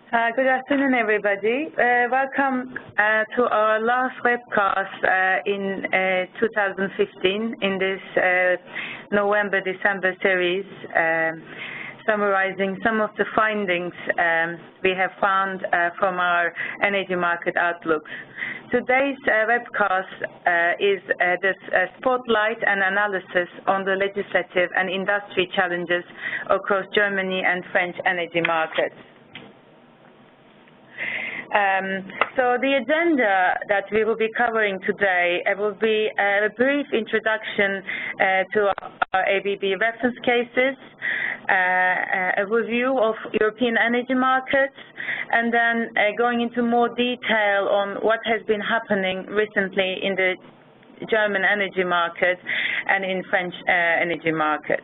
Good afternoon, everybody. Welcome to our last webcast in 2015 in this November-December series, summarizing some of the findings we have found from our energy market outlooks. Today's webcast is the spotlight and analysis on the legislative and industry challenges across Germany and French energy markets. So the agenda that we will be covering today will be a brief introduction to our ABB reference cases, a review of European energy markets, and then going into more detail on what has been happening recently in the German energy market and in French energy market.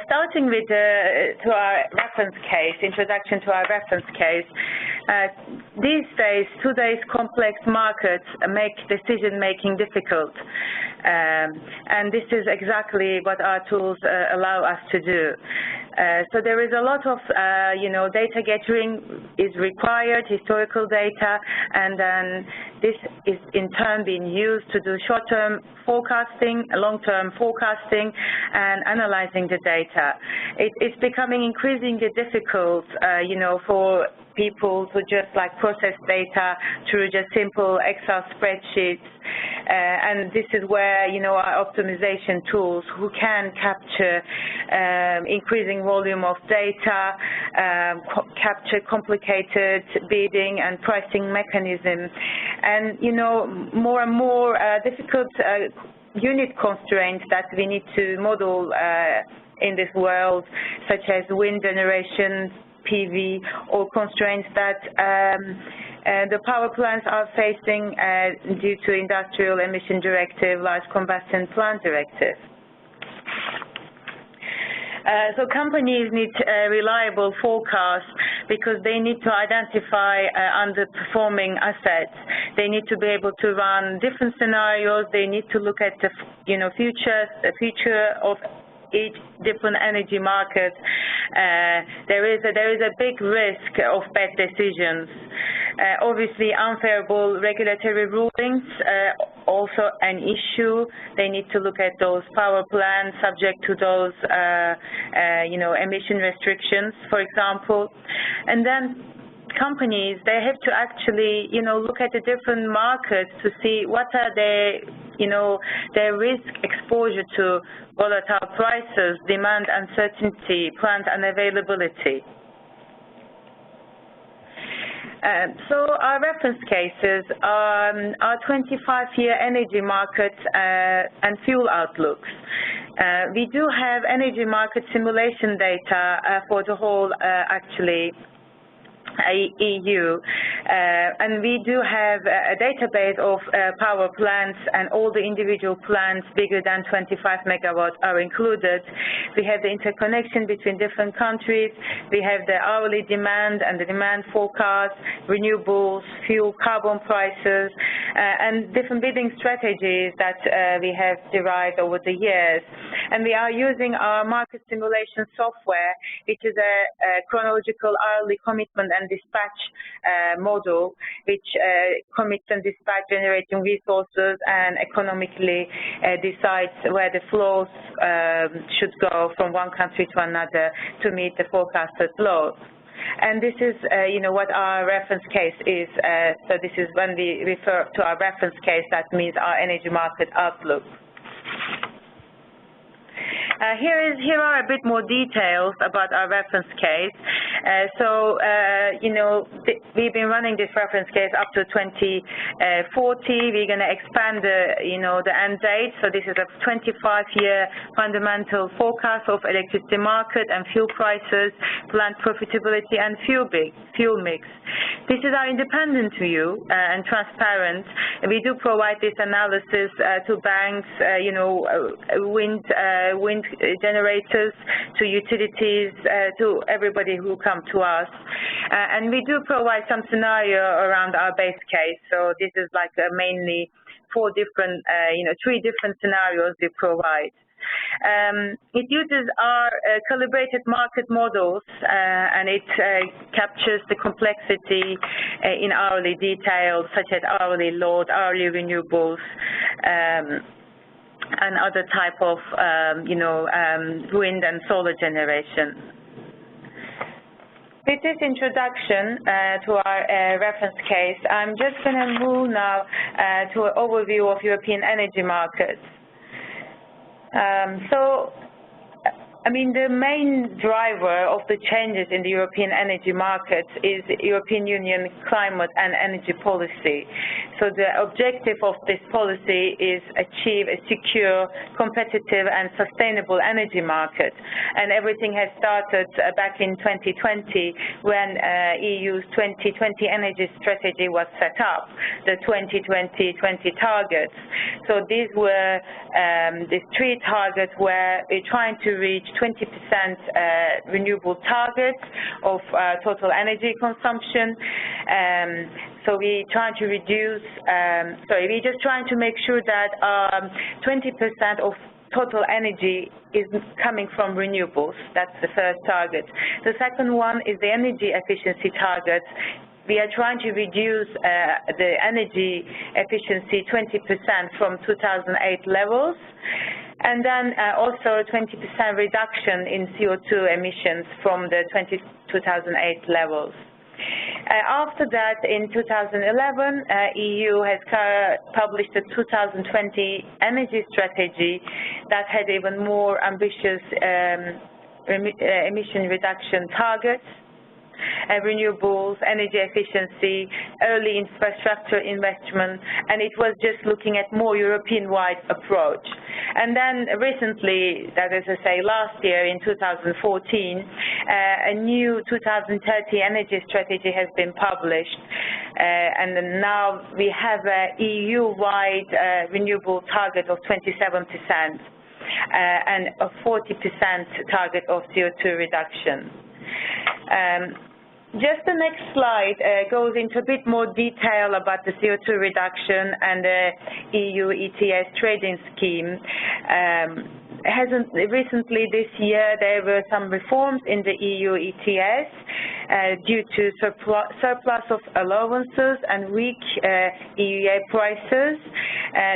Starting with to our reference case, introduction to our reference case. These days, today's complex markets make decision-making difficult, and this is exactly what our tools allow us to do. So there is a lot of, data gathering is required, historical data, and then this is in turn being used to do short-term forecasting, long-term forecasting, and analyzing the data. It's becoming increasingly difficult, for people to just process data through just simple Excel spreadsheets, and this is where our optimization tools who can capture increasing volume of data, capture complicated bidding and pricing mechanisms, and more and more difficult unit constraints that we need to model in this world, such as wind generation, PV, or constraints that the power plants are facing due to Industrial Emission Directive, Large Combustion Plant Directive. So companies need reliable forecasts because they need to identify underperforming assets. They need to be able to run different scenarios. They need to look at the future of each different energy market. There is a big risk of bad decisions. Obviously, unfavorable regulatory rulings also an issue. They need to look at those power plants subject to those emission restrictions, for example, and then companies, they have to actually look at the different markets to see what are their risk exposure to volatile prices, demand uncertainty, plant unavailability. So our reference cases are 25-year energy markets and fuel outlooks. We do have energy market simulation data for the whole EU, and we do have a database of power plants, and all the individual plants bigger than 25 megawatts are included. We have the interconnection between different countries. We have the hourly demand and the demand forecast, renewables, fuel, carbon prices, and different bidding strategies that we have derived over the years. And we are using our market simulation software, which is a chronological hourly commitment and dispatch model, which commits and dispatch generating resources and economically decides where the flows should go from one country to another to meet the forecasted load. And this is, what our reference case is. So this is when we refer to our reference case, that means our energy market outlook. Here are a bit more details about our reference case. We've been running this reference case up to 2040. We're going to expand the end date. So this is a 25-year fundamental forecast of electricity market and fuel prices, plant profitability, and fuel mix. This is our independent view and transparent. We do provide this analysis to banks, wind generators, to utilities, to everybody who come to us. And we do provide some scenario around our base case. So this is mainly three different scenarios we provide. It uses our calibrated market models, and it captures the complexity in hourly details, such as hourly load, hourly renewables, and other type of, wind and solar generation. With this introduction to our reference case, I'm just going to move now to an overview of European energy markets. The main driver of the changes in the European energy markets is the European Union climate and energy policy. So the objective of this policy is achieve a secure, competitive and sustainable energy market. And everything has started back in 2020 when EU's 2020 energy strategy was set up, the 2020 targets. So these were the three targets where we're trying to reach 20% renewable target of total energy consumption. So we're trying to reduce, we're just trying to make sure that 20% of total energy is coming from renewables. That's the first target. The second one is the energy efficiency target. We are trying to reduce the energy efficiency 20% from 2008 levels. And then also a 20% reduction in CO2 emissions from the 2008 levels. After that, in 2011, EU has published a 2020 energy strategy that had even more ambitious emission reduction targets. Renewables, energy efficiency, early infrastructure investment, and it was just looking at more European-wide approach. And then recently, that is to say last year in 2014, a new 2030 energy strategy has been published, and now we have an EU-wide renewable target of 27%. And a 40% target of CO2 reduction. Just the next slide goes into a bit more detail about the CO2 reduction and the EU ETS trading scheme. Recently this year there were some reforms in the EU ETS due to surplus of allowances and weak EUA prices.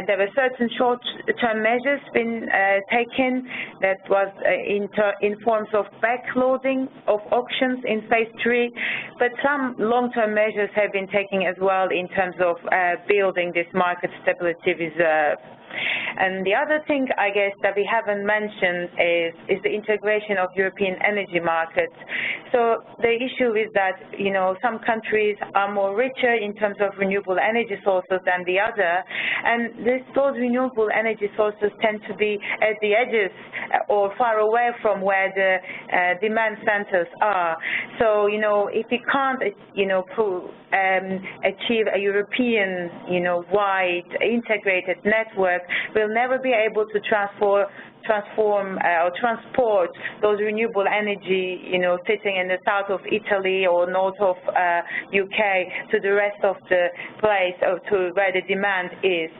There were certain short-term measures been taken that was in forms of backloading of auctions in phase 3, but some long-term measures have been taken as well in terms of building this market stability reserve. And the other thing, I guess, that we haven't mentioned is the integration of European energy markets. So the issue is that, some countries are more richer in terms of renewable energy sources than the other, and those renewable energy sources tend to be at the edges or far away from where the demand centers are. So, if we can't, achieve a European, wide integrated network, we'll never be able to transform or transport those renewable energy, sitting in the south of Italy or north of UK to the rest of the place or to where the demand is.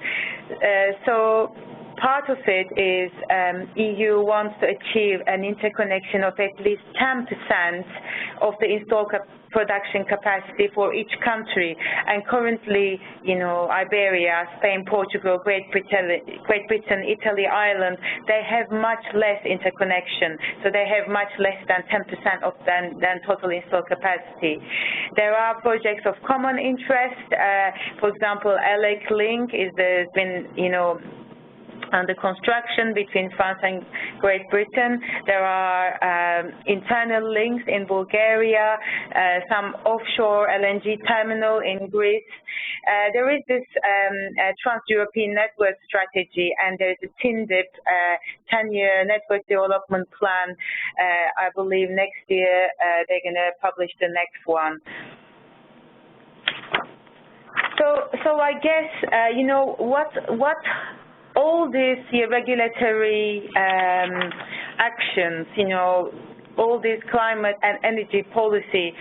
So part of it is EU wants to achieve an interconnection of at least 10% of the installed production capacity for each country, and currently, Iberia, Spain, Portugal, Great Britain, Italy, Ireland, they have much less interconnection, so they have much less than 10% of than total installed capacity. There are projects of common interest. For example, ELEC Link has been, under construction between France and Great Britain. There are internal links in Bulgaria, some offshore LNG terminal in Greece. There is this Trans-European Network Strategy, and there's a TINDIP 10-year network development plan. I believe next year they're going to publish the next one. So I guess, what all these regulatory actions, all this climate and energy policy,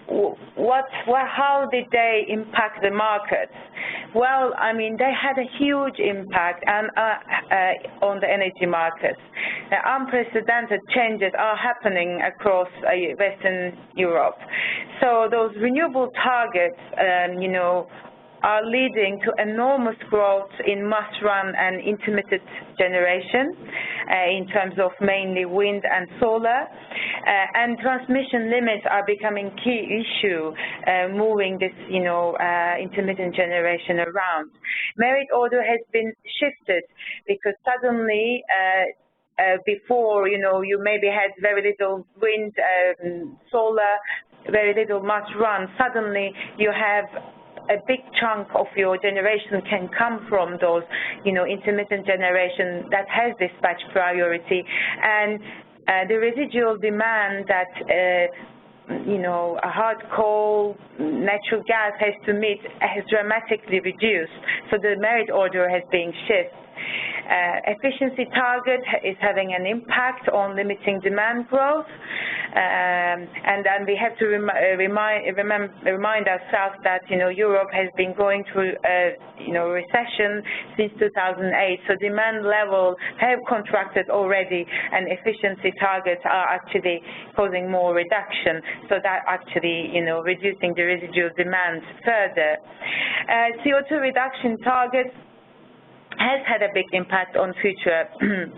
how did they impact the markets? Well, I mean, they had a huge impact on the energy markets. Unprecedented changes are happening across Western Europe. So those renewable targets, are leading to enormous growth in must-run and intermittent generation in terms of mainly wind and solar. And transmission limits are becoming key issue, moving this, intermittent generation around. Merit order has been shifted because suddenly before, you maybe had very little wind, solar, very little must-run. Suddenly you have a big chunk of your generation can come from those, intermittent generation that has dispatch priority, and the residual demand that, a hard coal, natural gas has to meet has dramatically reduced. So the merit order has been shifted. Efficiency target is having an impact on limiting demand growth, and then we have to remind ourselves that Europe has been going through recession since 2008, so demand level have contracted already, and efficiency targets are actually causing more reduction, so that actually reducing the residual demand further. CO2 reduction targets has had a big impact on future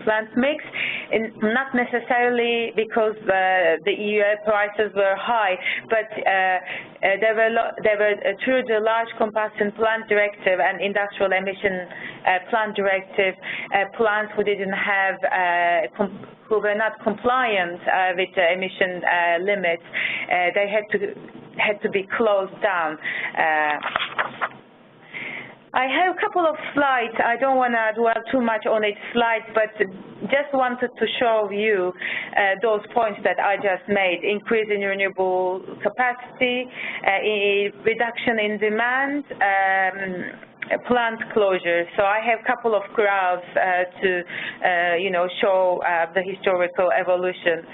plant mix, and not necessarily because the EU prices were high, but there were through the Large Combustion Plant Directive and Industrial Emission Plant Directive, plants who didn't have who were not compliant with the emission limits, they had to be closed down. I have a couple of slides. I don't want to dwell too much on each slide, but just wanted to show you those points that I just made: increase in renewable capacity, reduction in demand, plant closures. So I have a couple of graphs to show the historical evolution.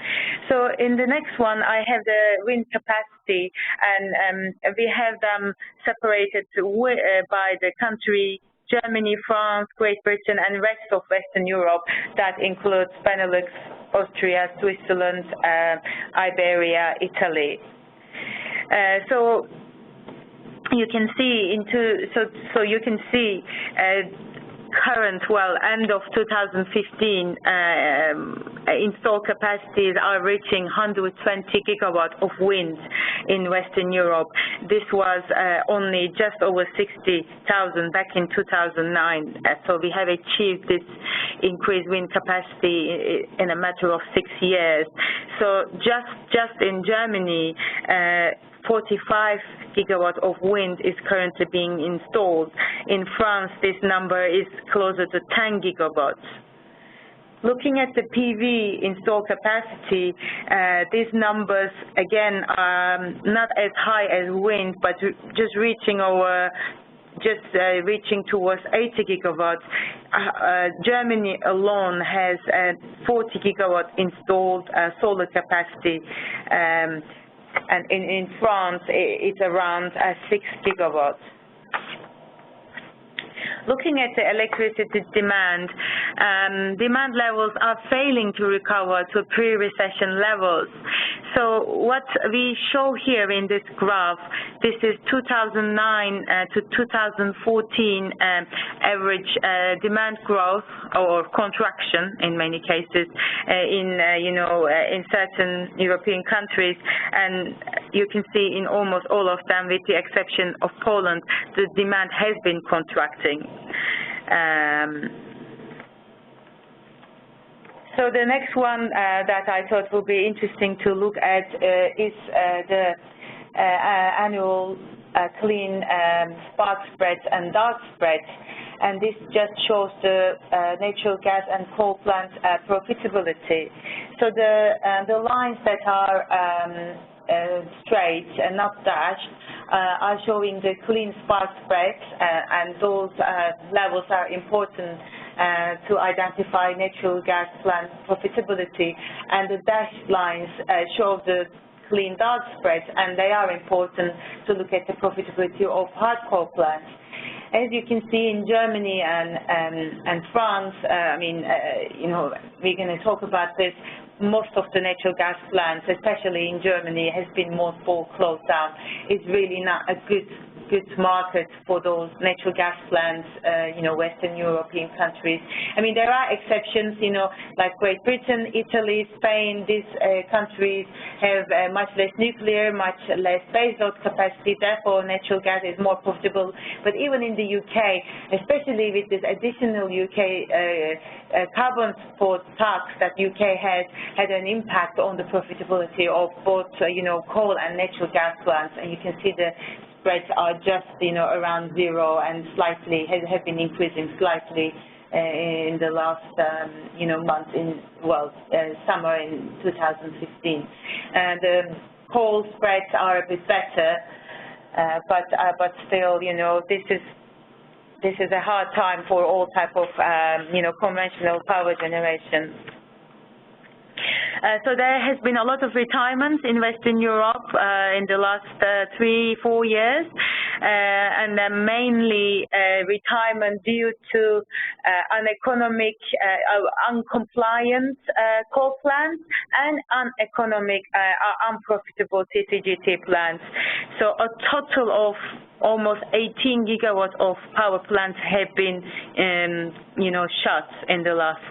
So in the next one, I have the wind capacity, and we have them separated by the country: Germany, France, Great Britain, and rest of Western Europe. That includes Benelux, Austria, Switzerland, Iberia, Italy. So you can see current, end of 2015, installed capacities are reaching 120 gigawatts of wind in Western Europe. This was only just over 60,000 back in 2009. So we have achieved this increased wind capacity in a matter of 6 years. So just in Germany, 45 gigawatts of wind is currently being installed. In France, this number is closer to 10 gigawatts. Looking at the PV installed capacity, these numbers, again, are not as high as wind, but just reaching towards 80 gigawatts. Germany alone has 40 gigawatts installed solar capacity, and in France, it's around 6 gigawatts. Looking at the electricity demand, demand levels are failing to recover to pre-recession levels. So what we show here in this graph, this is 2009 to 2014 average demand growth or contraction in many cases in certain European countries, and you can see in almost all of them, with the exception of Poland, the demand has been contracting. So the next one that I thought would be interesting to look at is the annual clean spark spreads and dark spreads, and this just shows the natural gas and coal plant profitability. So the lines that are straight and not dashed are showing the clean spark spreads, and those levels are important to identify natural gas plant profitability, and the dashed lines show the clean dark spreads, and they are important to look at the profitability of hard coal plants. as you can see in Germany and France, I mean, you know, we're going to talk about this. Most of the natural gas plants, especially in Germany, has been mothballed, closed down. It's really not a good market for those natural gas plants, you know, Western European countries. I mean, there are exceptions, you know, like Great Britain, Italy, Spain. These countries have much less nuclear, much less baseload capacity, therefore natural gas is more profitable. But even in the UK, especially with this additional UK carbon spot tax that UK had an impact on the profitability of both, you know, coal and natural gas plants. And you can see the spreads are just, you know, around zero and slightly have been increasing slightly in the last, you know, month in, well, summer in 2015. The coal spreads are a bit better, but still, you know, this is a hard time for all type of, you know, conventional power generation. So there has been a lot of retirements in Western Europe in the last 3-4 years, and mainly retirement due to uneconomic, uncompliant coal plants and uneconomic, unprofitable CCGT plants. So a total of almost 18 gigawatts of power plants have been, you know, shut in the last,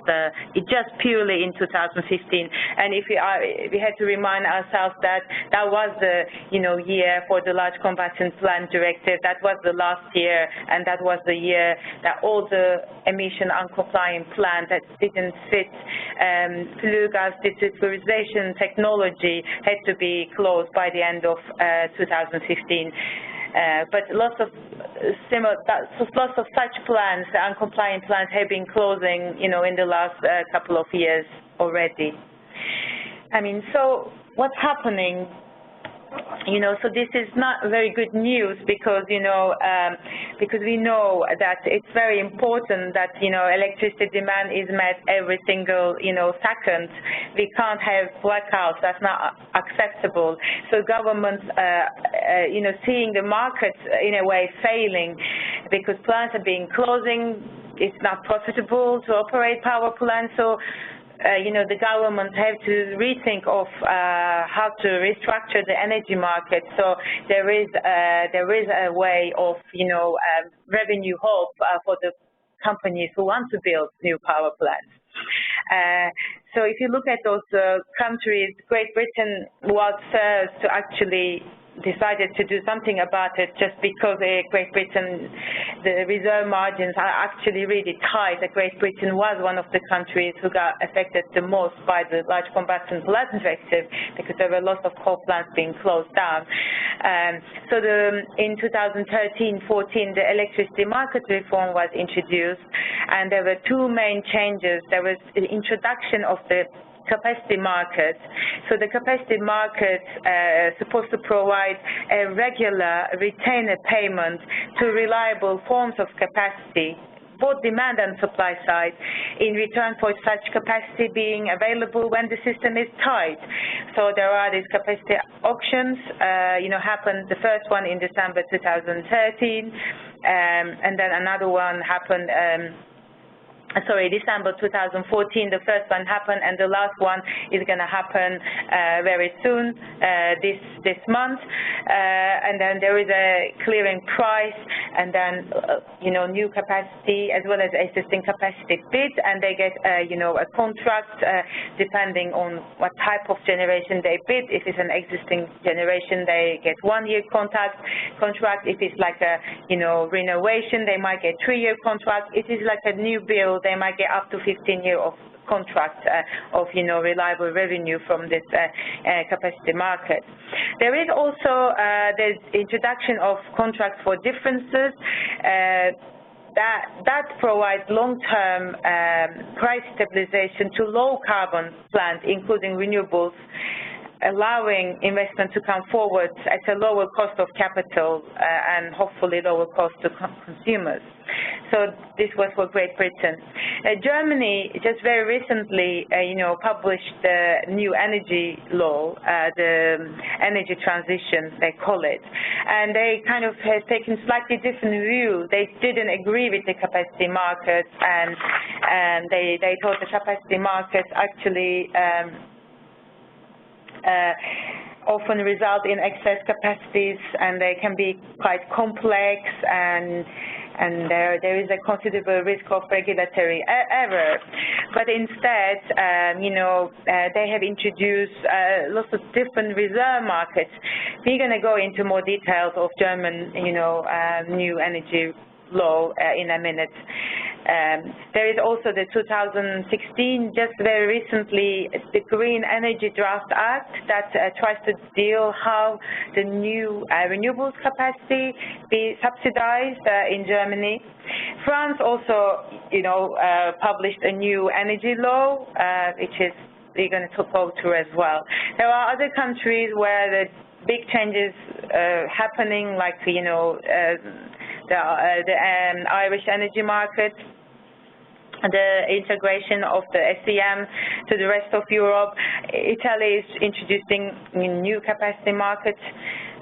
just purely in 2015. And if we had to remind ourselves that that was the, you know, year for the Large Combustion Plant Directive. That was the last year, and that was the year that all the emission uncompliant plants that didn't fit flue gas desulfurization technology had to be closed by the end of 2015. But lots of such plants, uncompliant plants, have been closing, you know, in the last couple of years already. I mean, so what's happening? You know, so this is not very good news because, you know, because we know that it's very important that, you know, electricity demand is met every single, you know, second. We can't have blackouts. That's not acceptable. So governments, you know, seeing the markets in a way failing because plants are being closing, it's not profitable to operate power plants. So you know, the government have to rethink of how to restructure the energy market. So there is a way of, you know, revenue hope for the companies who want to build new power plants. So if you look at those countries, Great Britain was first to actually decided to do something about it just because Great Britain, the reserve margins are actually really tight. Great Britain was one of the countries who got affected the most by the Large Combustion Plant Directive because there were lots of coal plants being closed down. So in 2013-14, the electricity market reform was introduced, and there were two main changes. There was the introduction of the capacity market. So the capacity market is supposed to provide a regular retainer payment to reliable forms of capacity, both demand and supply side, in return for such capacity being available when the system is tight. So there are these capacity auctions, you know, happened, the first one in December 2013, and then another one happened December 2014, the first one happened, and the last one is going to happen very soon, this month. And then there is a clearing price, and then you know, new capacity as well as existing capacity bid, and they get you know, a contract depending on what type of generation they bid. If it's an existing generation, they get 1-year contract. If it's like a, you know, renovation, they might get 3-year contract. If it's like a new build, they might get up to 15 years of contract of, you know, reliable revenue from this capacity market. There is also the introduction of contracts for differences that provides long-term price stabilization to low-carbon plants, including renewables, allowing investment to come forward at a lower cost of capital and hopefully lower cost to consumers. So this was for Great Britain. Germany just very recently, published the new energy law, the energy transition, they call it, and they kind of have taken slightly different view. They didn't agree with the capacity markets, and they thought the capacity markets actually often result in excess capacities, and they can be quite complex, and there is a considerable risk of regulatory error. But instead, they have introduced lots of different reserve markets. We're going to go into more details of German, new energy law in a minute. There is also the 2016, just very recently, the Green Energy Draft Act that tries to deal how the new renewables capacity be subsidized in Germany. France also, published a new energy law, which is we're going to go through as well. There are other countries where the big changes happening, like the Irish energy market, the integration of the SEM to the rest of Europe. Italy is introducing new capacity markets.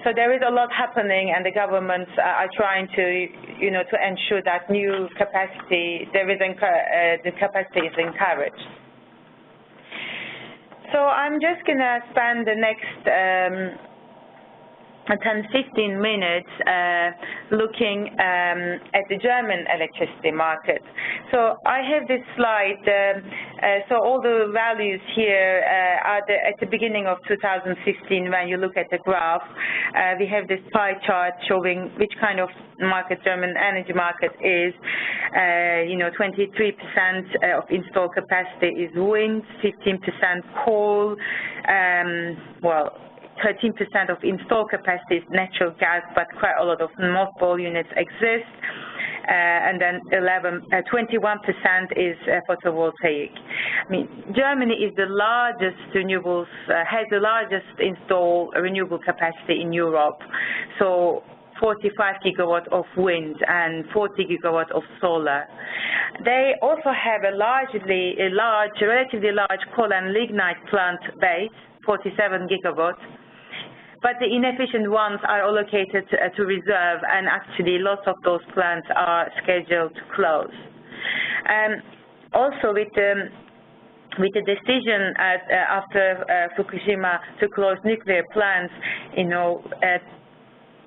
So there is a lot happening, and the governments are trying to, to ensure that new capacity, the capacity is encouraged. So I'm just going to spend the next 10-15 minutes looking at the German electricity market. So I have this slide. So all the values here are at the beginning of 2015. When you look at the graph, we have this pie chart showing which kind of market German energy market is. 23% of installed capacity is wind, 15% coal, 13% of installed capacity is natural gas, but quite a lot of mothball units exist, and then 21% is photovoltaic. I mean, Germany is the largest renewables, has the largest installed renewable capacity in Europe, so 45 gigawatts of wind and 40 gigawatts of solar. They also have a relatively large coal and lignite plant base, 47 gigawatts. But the inefficient ones are allocated to reserve, and actually lots of those plants are scheduled to close. Also, with the decision after Fukushima to close nuclear plants,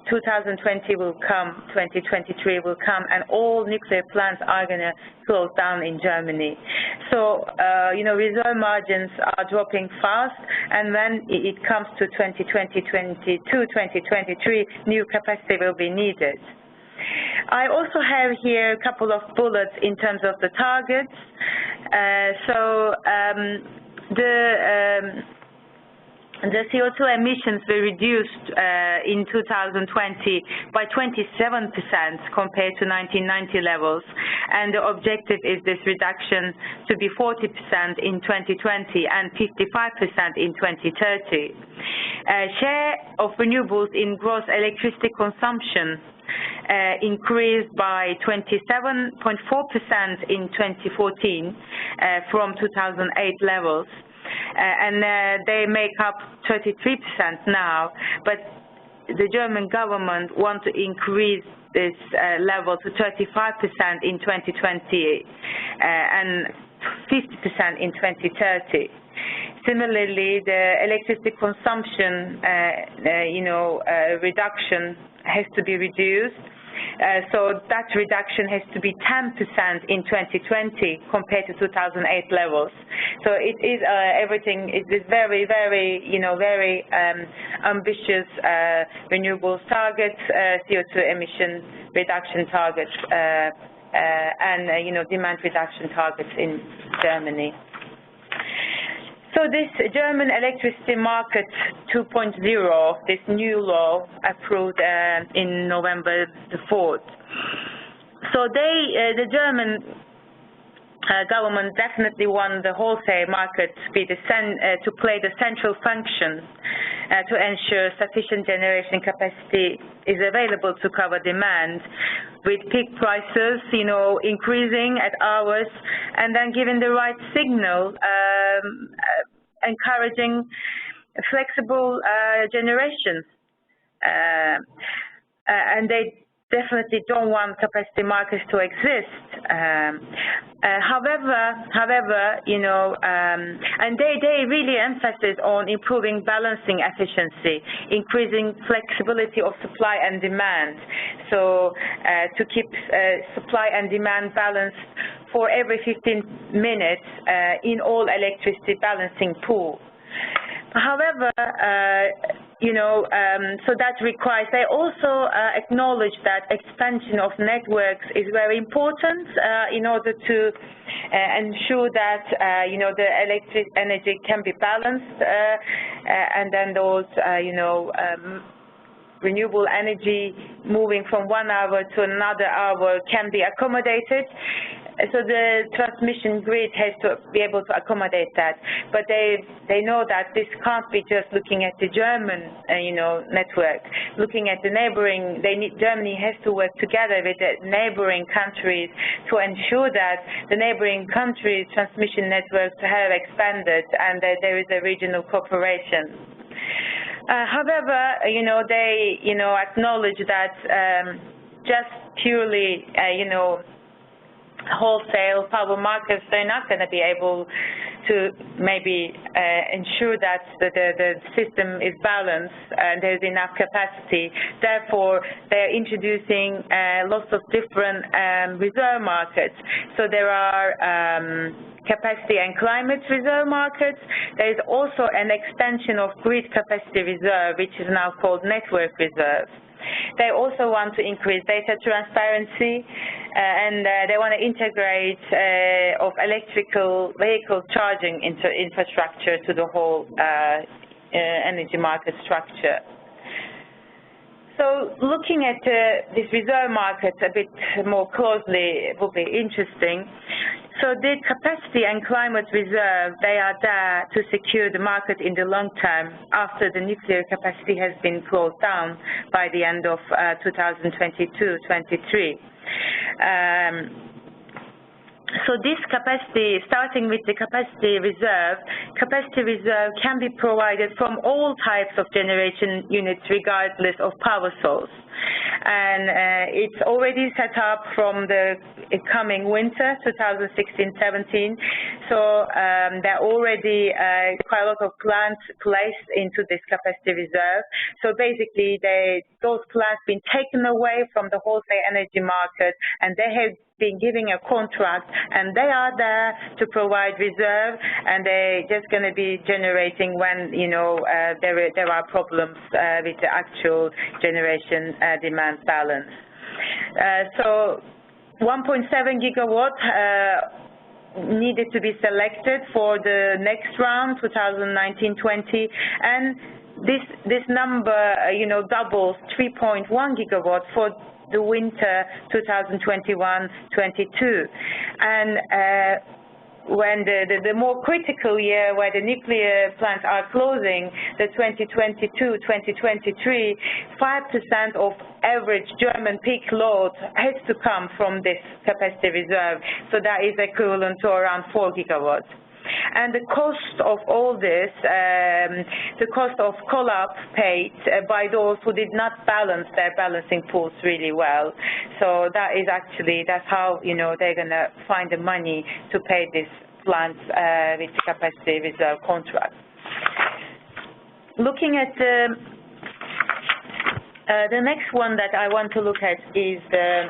2020 will come, 2023 will come, and all nuclear plants are going to close down in Germany. So, reserve margins are dropping fast, and when it comes to 2020, 2022, 2023, new capacity will be needed. I also have here a couple of bullets in terms of the targets. The CO2 emissions were reduced in 2020 by 27% compared to 1990 levels, and the objective is this reduction to be 40% in 2020 and 55% in 2030. Share of renewables in gross electricity consumption increased by 27.4% in 2014 from 2008 levels. And they make up 33% now, but the German government wants to increase this level to 35% in 2020 and 50% in 2030. Similarly, the electricity consumption, reduction has to be reduced. So that reduction has to be 10% in 2020 compared to 2008 levels. So it is everything. It is very, very, very ambitious renewables targets, CO2 emission reduction targets, and demand reduction targets in Germany. So this German electricity market 2.0, this new law approved in November the 4th. So the German government definitely want the wholesale market to be to play the central function to ensure sufficient generation capacity is available to cover demand, with peak prices, increasing at hours, and then giving the right signal, encouraging flexible generation. And they definitely don't want capacity markets to exist. However, and they really emphasize on improving balancing efficiency, increasing flexibility of supply and demand. So to keep supply and demand balanced for every 15 minutes in all electricity balancing pool. However, so that requires, they also acknowledge that expansion of networks is very important in order to ensure that, the electric energy can be balanced, and then those, renewable energy moving from 1 hour to another hour can be accommodated. So the transmission grid has to be able to accommodate that. But they know that this can't be just looking at the German, network. Looking at the neighboring, Germany has to work together with the neighboring countries to ensure that the neighboring countries' transmission networks have expanded and that there is a regional cooperation. However, they, acknowledge that just purely, wholesale power markets, they're not going to be able to maybe ensure that the system is balanced and there's enough capacity. Therefore, they're introducing lots of different reserve markets. So there are capacity and climate reserve markets. There is also an extension of grid capacity reserve, which is now called network reserve. They also want to increase data transparency, and they want to integrate of electrical vehicle charging infrastructure to the whole energy market structure. So looking at this reserve market a bit more closely will be interesting. So the capacity and climate reserve, they are there to secure the market in the long term after the nuclear capacity has been closed down by the end of 2022-23. So this capacity, starting with the capacity reserve can be provided from all types of generation units regardless of power source. And it's already set up from the coming winter, 2016-17. So there are already quite a lot of plants placed into this capacity reserve. So basically, those plants been taken away from the wholesale energy market, and they have been giving a contract, and they are there to provide reserve, and they're just going to be generating when there are problems with the actual generation demand balance. So 1.7 gigawatt needed to be selected for the next round, 2019-20, and this number doubles 3.1 gigawatt for the winter 2021-22, and when the more critical year where the nuclear plants are closing, the 2022-2023, 5% of average German peak load has to come from this capacity reserve. So that is equivalent to around 4 gigawatts. And the cost of all this, the cost of collapse paid by those who did not balance their balancing pools really well. So that is actually, that's how, they're going to find the money to pay these plants with the capacity reserve contract. Looking at the next one that I want to look at is the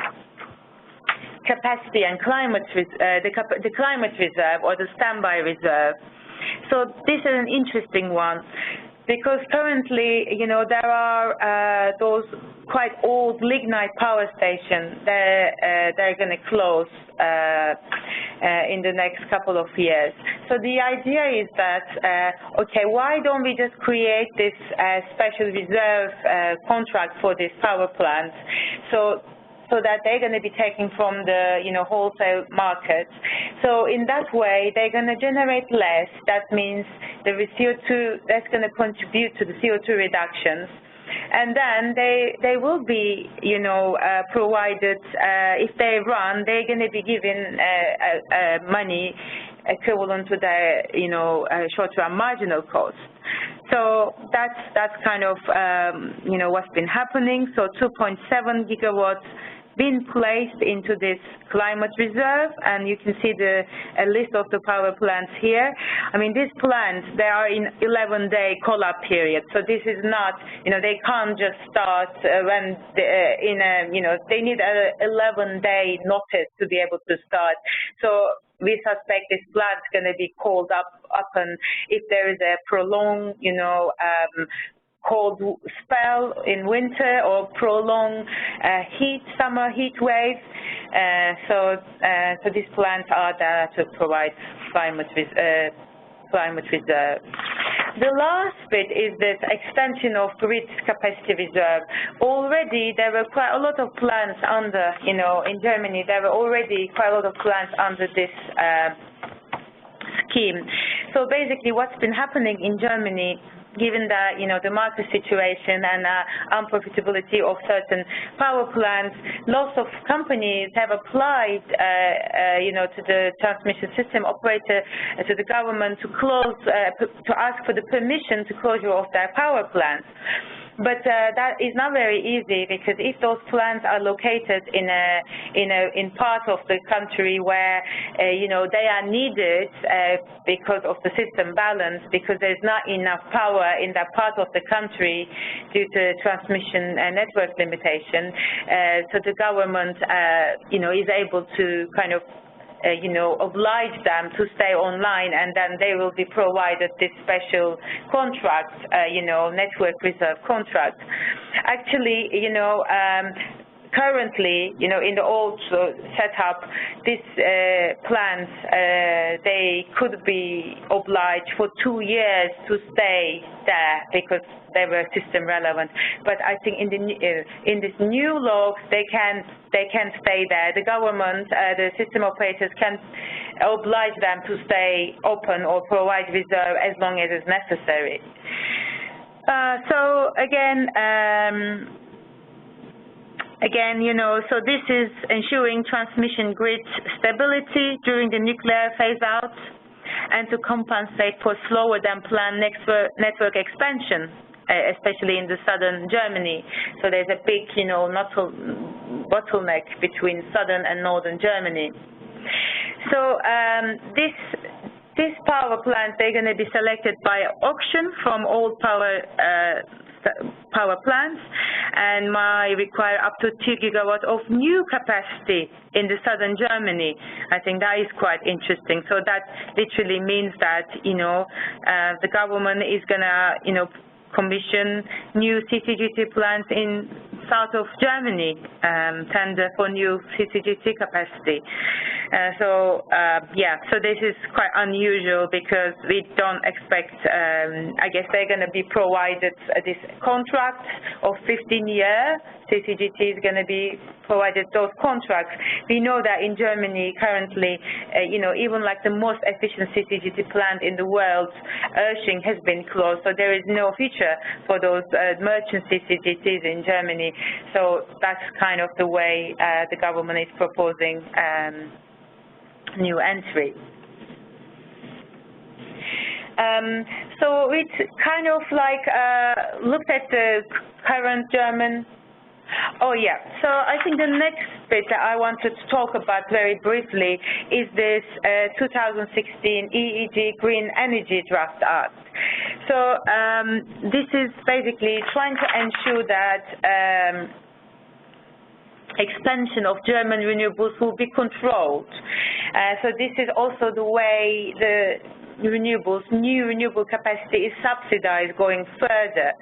capacity and climate, the climate reserve or the standby reserve. So this is an interesting one because currently, there are those quite old lignite power stations. They're going to close in the next couple of years. So the idea is that, okay, why don't we just create this special reserve contract for these power plants? So so that they're going to be taking from the, wholesale market. So in that way, they're going to generate less. That means the CO2, that's going to contribute to the CO2 reductions. And then they will be, provided, if they run, they're going to be given money equivalent to their, short-term marginal cost. So that's kind of, what's been happening. So 2.7 gigawatts been placed into this climate reserve, and you can see a list of the power plants here. I mean, these plants, they are in 11-day call-up period, so this is not, they can't just start when they need an 11-day notice to be able to start. So we suspect this plant's going to be called up, and if there is a prolonged, cold spell in winter or prolonged summer heat waves. So these plants are there to provide climate reserve. The last bit is this extension of grid capacity reserve. Already there were quite a lot of plants under, in Germany, there were already quite a lot of plants under this scheme. So basically what's been happening in Germany, given that, the market situation and unprofitability of certain power plants, lots of companies have applied, to the transmission system operator, to the government to close, to ask for the permission to closure of their power plants. But that is not very easy, because if those plants are located in part of the country where they are needed because of the system balance, because there's not enough power in that part of the country due to transmission and network limitation, so the government is able to kind of oblige them to stay online, and then they will be provided this special contract, network reserve contract. Actually, currently, in the old setup, these plants, they could be obliged for 2 years to stay there because they were system relevant. But I think in this new law, they can stay there. The government, the system operators can oblige them to stay open or provide reserve as long as it's necessary. So again, so this is ensuring transmission grid stability during the nuclear phase-out and to compensate for slower than planned network expansion, especially in the southern Germany. So there's a big, bottleneck between southern and northern Germany. So this power plants, they're going to be selected by auction from all power plants, and might require up to 2 gigawatts of new capacity in the southern Germany. I think that is quite interesting. So that literally means that, the government is going to, commission new CCGT plants in south of Germany, tender for new CCGT capacity. So this is quite unusual because we don't expect, I guess they're going to be provided this contract of 15-year. CCGT is going to be provided those contracts. We know that in Germany currently, even like the most efficient CCGT plant in the world, Irsching, has been closed. So there is no future for those merchant CCGTs in Germany. So that's kind of the way the government is proposing new entry. So it's kind of like looked at the current German. Oh yeah, so I think the next bit that I wanted to talk about very briefly is this 2016 EEG Green Energy Draft Act. So this is basically trying to ensure that expansion of German renewables will be controlled. So this is also the way renewables, new renewable capacity is subsidized going further.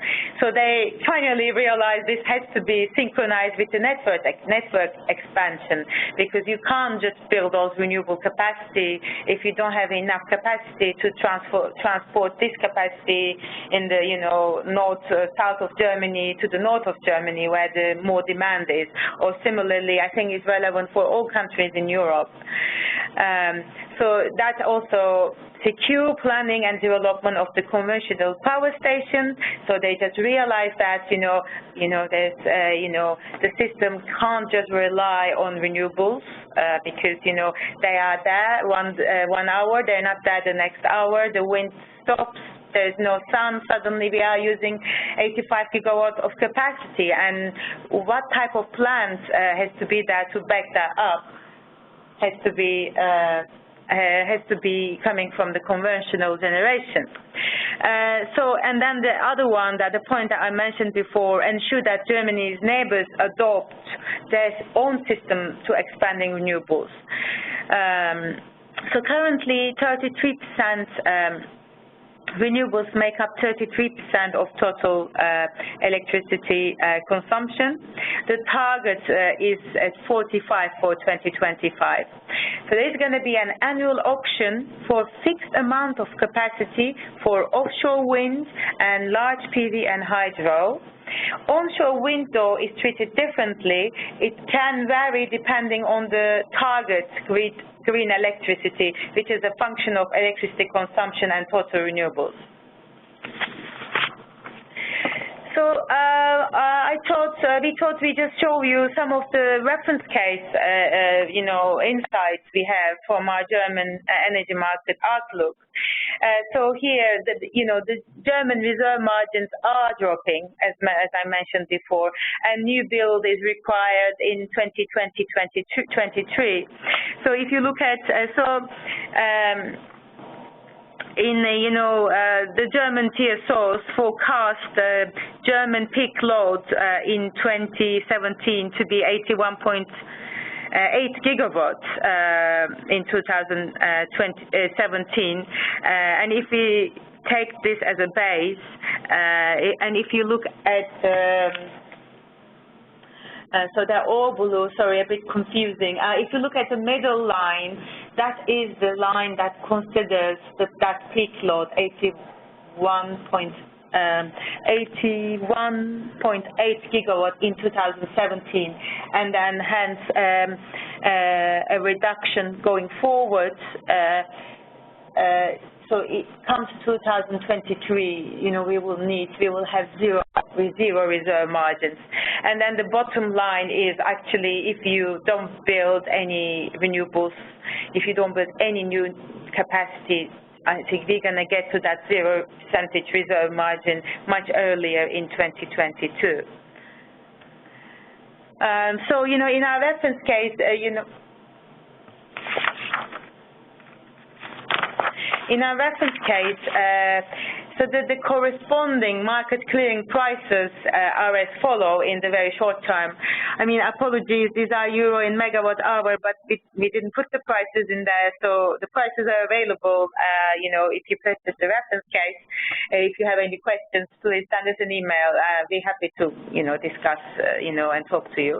So they finally realized this has to be synchronized with the network expansion, because you can't just build those renewable capacity if you don't have enough capacity to transport this capacity in the south of Germany to the north of Germany where the more demand is. Or similarly, I think it's relevant for all countries in Europe. So that also secure planning and development of the conventional power station. So they just realized that there's the system can't just rely on renewables because they are there one hour, they're not there the next hour. The wind stops. There's no sun, suddenly we are using 85 gigawatts of capacity, and what type of plant has to be there to back that up has to be coming from the conventional generation. And then the other one, the point that I mentioned before, ensure that Germany's neighbors adopt their own system to expanding renewables. So currently 33% renewables make up 33% of total electricity consumption. The target is at 45 for 2025. So there's going to be an annual auction for fixed amount of capacity for offshore wind and large PV and hydro. Onshore wind, though, is treated differently. It can vary depending on the target green electricity, which is a function of electricity consumption and total renewables. So we thought we just show you some of the reference case, insights we have from our German energy market outlook. So here, the German reserve margins are dropping, as I mentioned before, and new build is required in 2020-2023. So if you look at the German TSOs forecast German peak load in 2017 to be 81.8 gigawatts in 2017, and if we take this as a base, and if you look at so they're all below, sorry, a bit confusing. If you look at the middle line, that is the line that considers that peak load, 81.8 gigawatts in 2017, and then hence a reduction going forward. So it comes to 2023, we will have zero reserve margins. And then the bottom line is actually if you don't build any renewables, if you don't build any new capacity, I think we're going to get to that 0% reserve margin much earlier in 2022. So, in our reference case, in our reference case, so the corresponding market clearing prices are as follow in the very short term. I mean, apologies, these are euro in megawatt hour, but we didn't put the prices in there, so the prices are available, if you purchase the reference case. If you have any questions, please send us an email. We're happy to, discuss, and talk to you.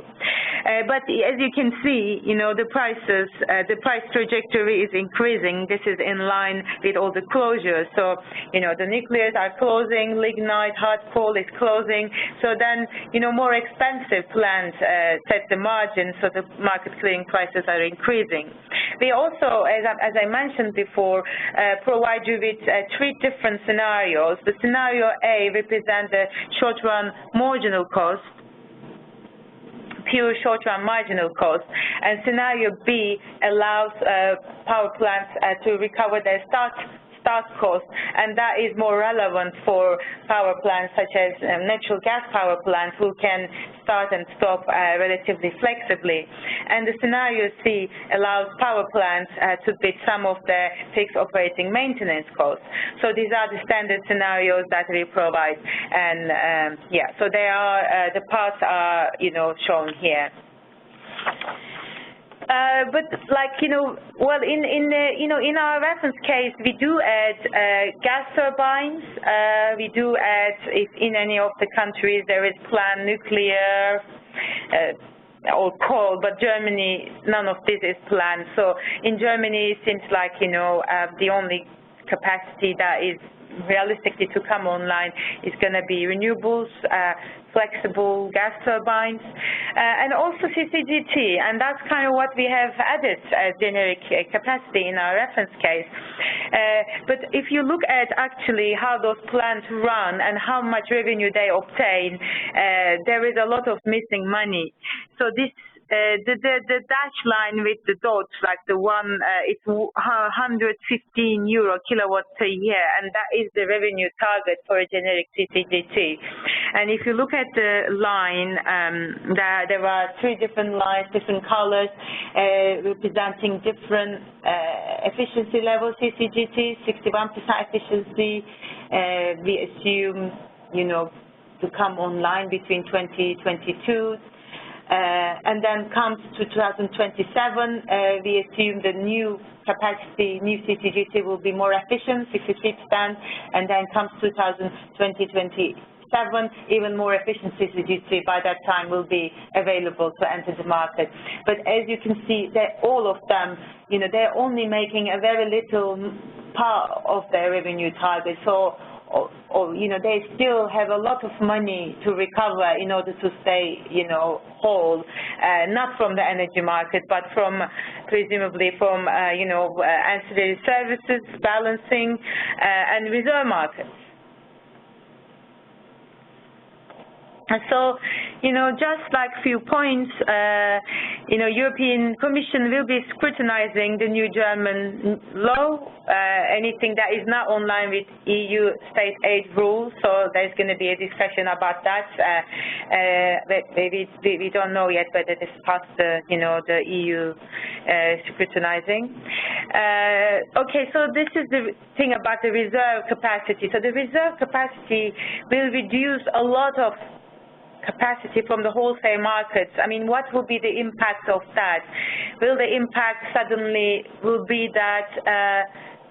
But as you can see, the prices, the price trajectory is increasing. This is in line with all the closures. So, the nuclears are closing, lignite, hard coal is closing. So then, more expensive plants set the margin, so the market clearing prices are increasing. We also, as I mentioned before, provide you with three different scenarios. The scenario A represents the short-run marginal cost, pure short-run marginal cost, and scenario B allows power plants to recover their start cost, and that is more relevant for power plants such as natural gas power plants who can start and stop relatively flexibly. And the scenario C allows power plants to bid some of their fixed operating maintenance costs. So these are the standard scenarios that we provide, and so they are the parts are shown here. but like, well, in our reference case, we do add gas turbines. We do add, if in any of the countries there is planned nuclear or coal, but Germany, none of this is planned. So in Germany, it seems like, the only capacity that is realistically to come online is going to be renewables, flexible gas turbines, and also CCGT, and that's kind of what we have added as generic capacity in our reference case. But if you look at actually how those plants run and how much revenue they obtain, there is a lot of missing money. So this the dash line with the dots, like the one, it's 115 euro kilowatt per year, and that is the revenue target for a generic CCGT. And if you look at the line, there are three different lines, different colors, representing different efficiency levels. CCGT, 61% efficiency. We assume, to come online between 2022. And then comes to 2027, we assume the new capacity, new CCGT will be more efficient, 66%, and then comes 2027, even more efficient CCGT by that time will be available to enter the market. But as you can see, all of them, they're only making a very little part of their revenue target. So, they still have a lot of money to recover in order to stay, whole, not from the energy market, but from, presumably from, ancillary services, balancing, and reserve markets. So, just like a few points, European Commission will be scrutinizing the new German law, anything that is not online with EU state aid rules, so there's going to be a discussion about that. We don't know yet whether this passed the EU scrutinizing. Okay, so this is the thing about the reserve capacity. So the reserve capacity will reduce a lot of capacity from the wholesale markets. I mean, what will be the impact of that? Will the impact suddenly will be that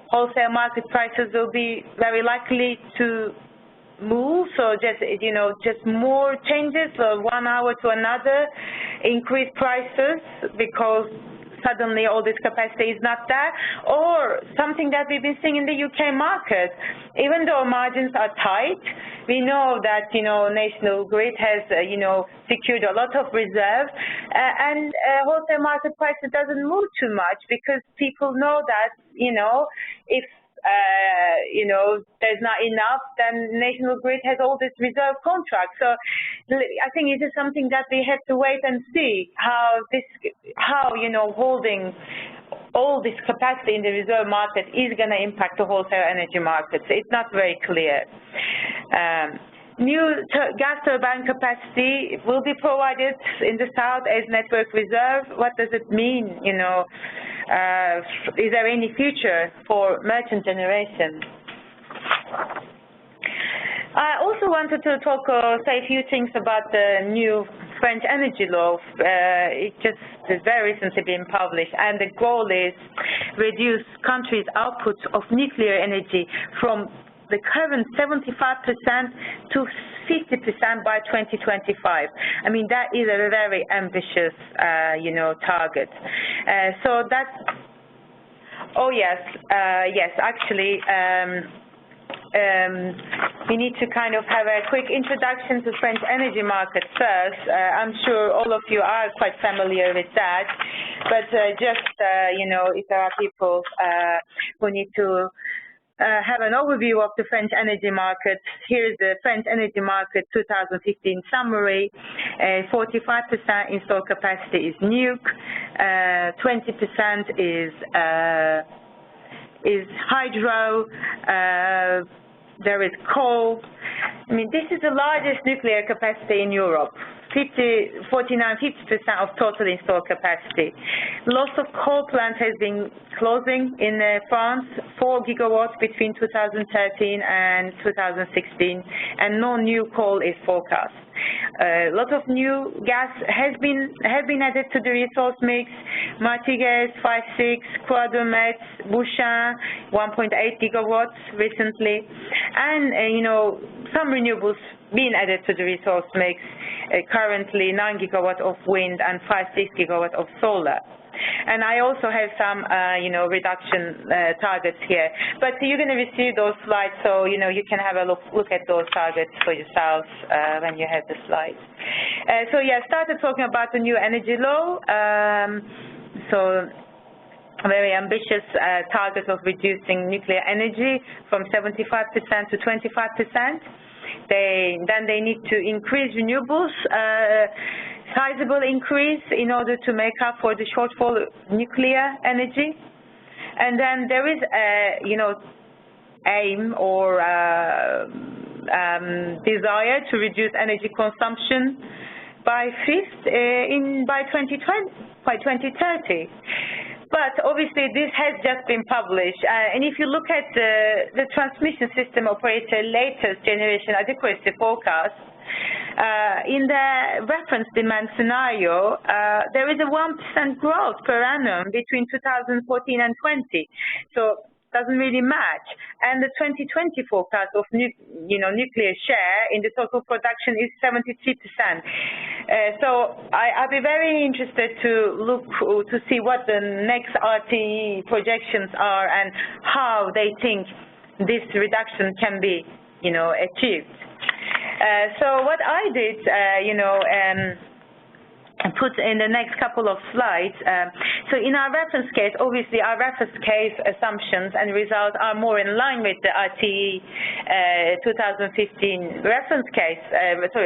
wholesale market prices will be very likely to move? So just more changes, 1 hour to another, increase prices because suddenly all this capacity is not there, or something that we've been seeing in the UK market. Even though margins are tight, we know that, National Grid has, secured a lot of reserve, and wholesale market prices doesn't move too much because people know that, if there's not enough, then National Grid has all this reserve contract. So I think it is something that we have to wait and see how holding all this capacity in the reserve market is going to impact the wholesale energy markets. It's not very clear. New gas turbine capacity will be provided in the south as network reserve. What does it mean? Is there any future for merchant generation? I also wanted to say a few things about the new French energy law. It just has very recently been published, and the goal is reduce countries' output of nuclear energy from the current 75% to 50% by 2025. I mean, that is a very ambitious, target. So that's, actually, we need to kind of have a quick introduction to French energy market first. I'm sure all of you are quite familiar with that, but if there are people who need to have an overview of the French energy market, here's the French energy market 2015 summary. 45% installed capacity is nuke, 20% is hydro, there is coal. I mean, this is the largest nuclear capacity in Europe. 50% of total installed capacity. Lots of coal plants has been closing in France, 4 gigawatts between 2013 and 2016, and no new coal is forecast. A lot of new gas have been added to the resource mix. Martigues 5.6, Croix-de-Metz, Bouchain 1.8 gigawatts recently, and you know, some renewables being added to the resource mix. Currently 9 gigawatts of wind and 5.6 gigawatts of solar. And I also have some, you know, reduction targets here. But you're going to receive those slides, so, you know, you can have a look at those targets for yourselves when you have the slides. So, yeah, started talking about the new energy law. So, a very ambitious target of reducing nuclear energy from 75% to 25%. Then they need to increase renewables, sizable increase in order to make up for the shortfall of nuclear energy. And then there is a, you know, aim or desire to reduce energy consumption by 2030. But obviously this has just been published, and if you look at the transmission system operator latest generation adequacy forecast, in the reference demand scenario, there is a 1% growth per annum between 2014 and 20. So doesn't really match. And the 2020 forecast of nuclear share in the total production is 73%. So I'll be very interested to look to see what the next RTE projections are and how they think this reduction can be, you know, achieved. So what I did, put in the next couple of slides. So in our reference case, obviously our reference case assumptions and results are more in line with the RTE 2015 reference case,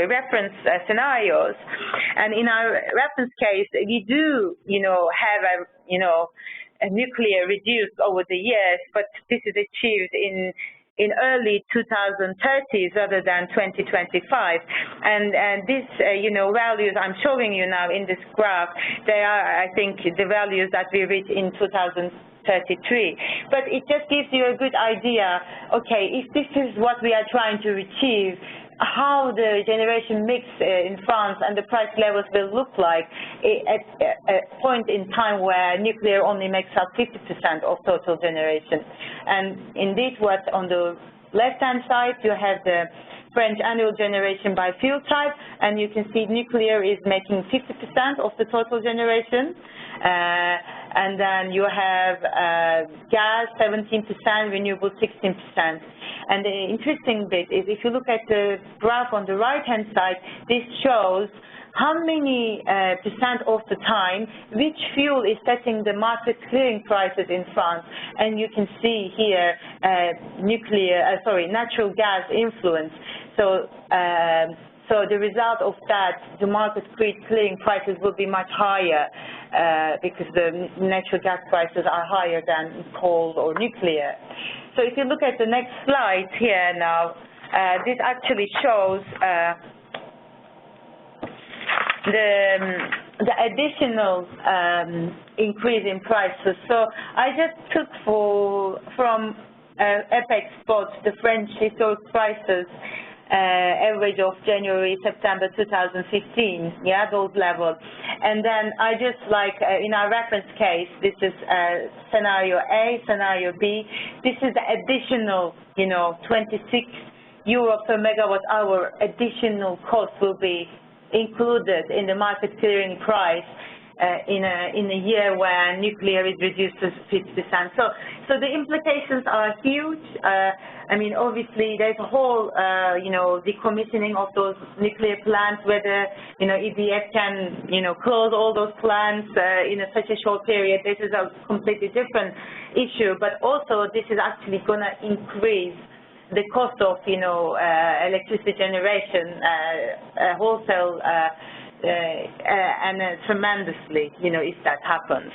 reference scenarios. And in our reference case, we do, have a nuclear reduced over the years, but this is achieved in early 2030s rather than 2025, and these values I'm showing you now in this graph, they are, I think, the values that we reach in 2033. But it just gives you a good idea. Okay, if this is what we are trying to achieve, how the generation mix in France and the price levels will look like at a point in time where nuclear only makes up 50% of total generation. And indeed, what on the left-hand side, you have the French annual generation by fuel type, and you can see nuclear is making 50% of the total generation. And then you have gas 17%, renewable 16%. And the interesting bit is if you look at the graph on the right-hand side, this shows how many percent of the time which fuel is setting the market clearing prices in France. And you can see here natural gas influence. So the result of that, the market clearing prices will be much higher because the natural gas prices are higher than coal or nuclear. So if you look at the next slide here now, this actually shows the additional increase in prices. So I just took from EPEX spots the French historic prices average of January, September 2015, those levels. And then I just in our reference case, this is scenario A, scenario B. This is the additional, 26 euro per megawatt hour additional cost will be included in the market clearing price in a year where nuclear is reduced to 50%. So the implications are huge. I mean, obviously, there's a whole, decommissioning of those nuclear plants, whether, EDF can, close all those plants in such a short period. This is a completely different issue, but also this is actually going to increase the cost of, electricity generation, wholesale, and tremendously, if that happens.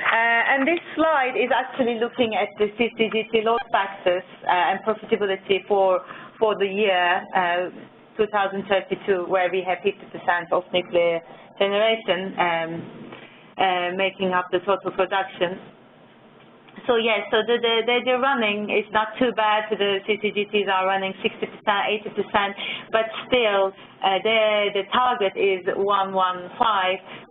And this slide is actually looking at the CCGT load factors and profitability for the year 2032, where we have 50% of nuclear generation making up the total production. So yes, so the running is not too bad. The CCGTs are running 60%, 80%, but still the target is 115.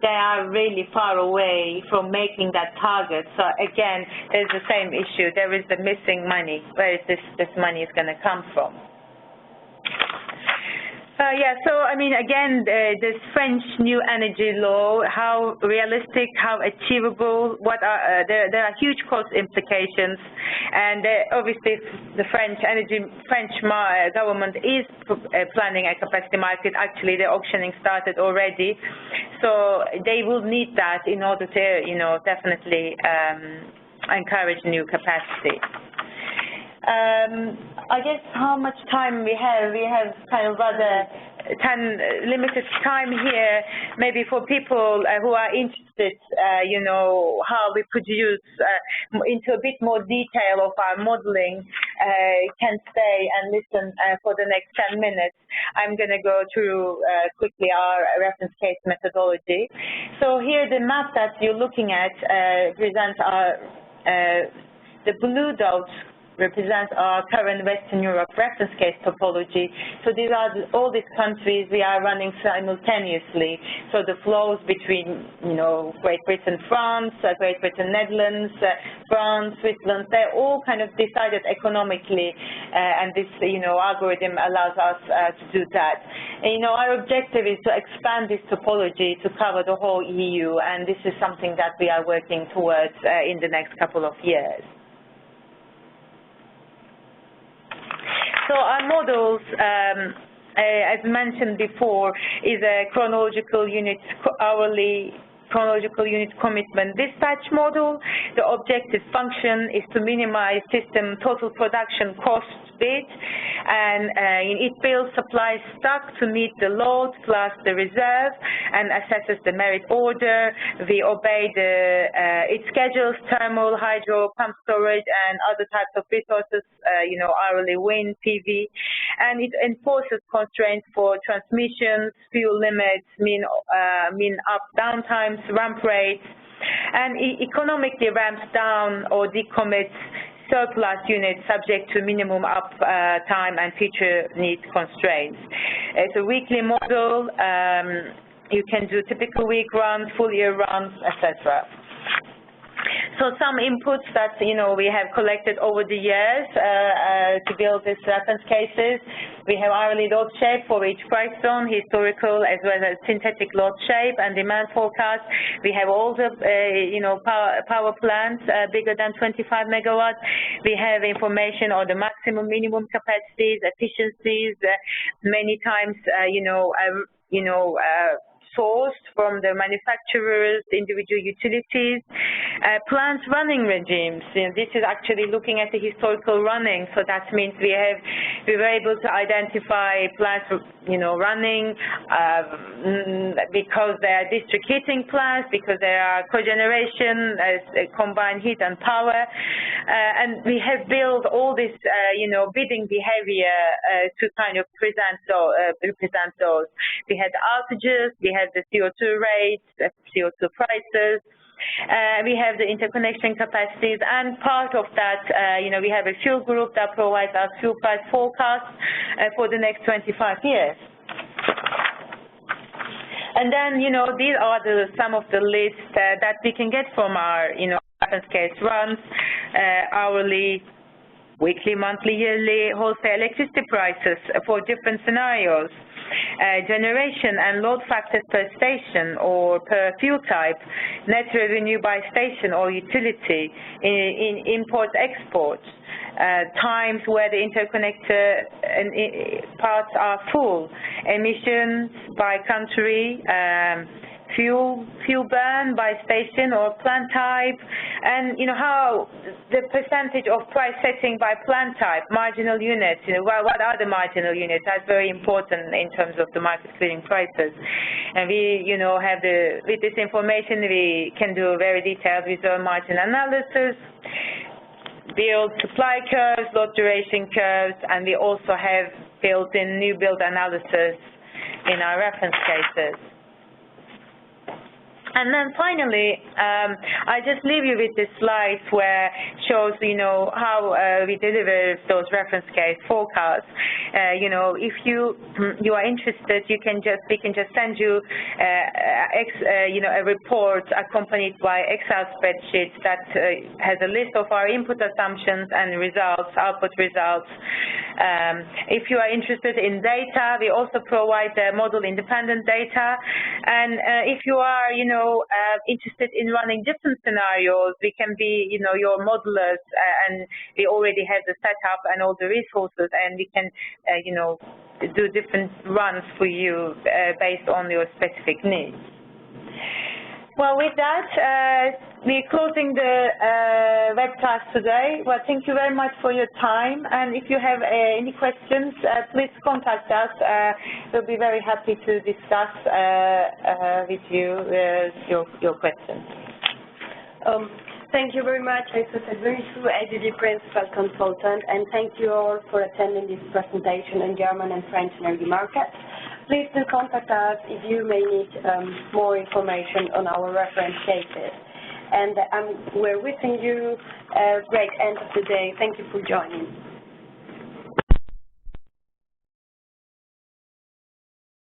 They are really far away from making that target. So again, there's the same issue. There is the missing money. Where is this money is going to come from? Yeah, so I mean, again, this French new energy law, how realistic, how achievable, what are, there are huge cost implications, and obviously the French government is planning a capacity market. Actually, the auctioning started already, so they will need that in order to, you know, definitely encourage new capacity. I guess how much time we have kind of rather limited time here, maybe for people who are interested, you know, how we could use into a bit more detail of our modeling, can stay and listen for the next 10 minutes. I'm going to go through quickly our reference case methodology. So here the map that you're looking at presents our, the blue dots represent our current Western Europe reference case topology. So these are all these countries we are running simultaneously. So the flows between, you know, Great Britain, France, Great Britain, Netherlands, France, Switzerland, they're all kind of decided economically, and this, you know, algorithm allows us to do that. And, you know, our objective is to expand this topology to cover the whole EU, and this is something that we are working towards in the next couple of years. So our models, as mentioned before, is a chronological unit, hourly chronological unit commitment dispatch model. The objective function is to minimize system total production cost bit, and it builds supply stock to meet the load plus the reserve and assesses the merit order. We obey it schedules thermal, hydro, pump storage, and other types of resources, you know, hourly wind, PV, and it enforces constraints for transmissions, fuel limits, mean up downtimes, ramp rates, and it economically ramps down or decommits surplus units subject to minimum up time and future need constraints. It's a weekly model. You can do typical week runs, full year runs, etc. So some inputs that, you know, we have collected over the years to build these reference cases. We have hourly load shape for each price zone, historical as well as synthetic load shape and demand forecast. We have all the, you know, power plants bigger than 25 megawatts. We have information on the maximum, minimum capacities, efficiencies, many times, sourced from the manufacturers, individual utilities, plants running regimes. You know, this is actually looking at the historical running, so that means we were able to identify plants, you know, running because they are district heating plants, because they are cogeneration, combined heat and power, and we have built all this, you know, bidding behavior to kind of represent those. We had outages, we had the CO2 rates, the CO2 prices, we have the interconnection capacities, and part of that, you know, we have a fuel group that provides us fuel price forecasts for the next 25 years. And then, you know, these are some of the lists that we can get from our, you know, reference case runs, hourly, weekly, monthly, yearly, wholesale electricity prices for different scenarios, generation and load factors per station or per fuel type, net revenue by station or utility, in import-export, times where the interconnector parts are full, emissions by country, fuel burn by station or plant type, and, you know, how the percentage of price setting by plant type, marginal units, you know, what are the marginal units? That's very important in terms of the market clearing prices. And we, you know, with this information, we can do very detailed reserve margin analysis, build supply curves, load duration curves, and we also have built in new build analysis in our reference cases. And then finally, I just leave you with this slide where shows, how we deliver those reference case forecasts. If you are interested, we can just send you, a report accompanied by Excel spreadsheets that has a list of our input assumptions and results, output results. If you are interested in data, we also provide the model-independent data. And if you are, interested in running different scenarios, we can be, your modelers, and we already have the setup and all the resources, and we can, do different runs for you based on your specific needs. Well, with that, we're closing the webcast today. Well, thank you very much for your time. And if you have any questions, please contact us. We'll be very happy to discuss with you your questions. Thank you very much. Aysuta Günsu, ADD Principal Consultant, and thank you all for attending this presentation in German and French energy markets. Please do contact us if you may need more information on our reference cases. And we're wishing you a great end of the day. Thank you for joining.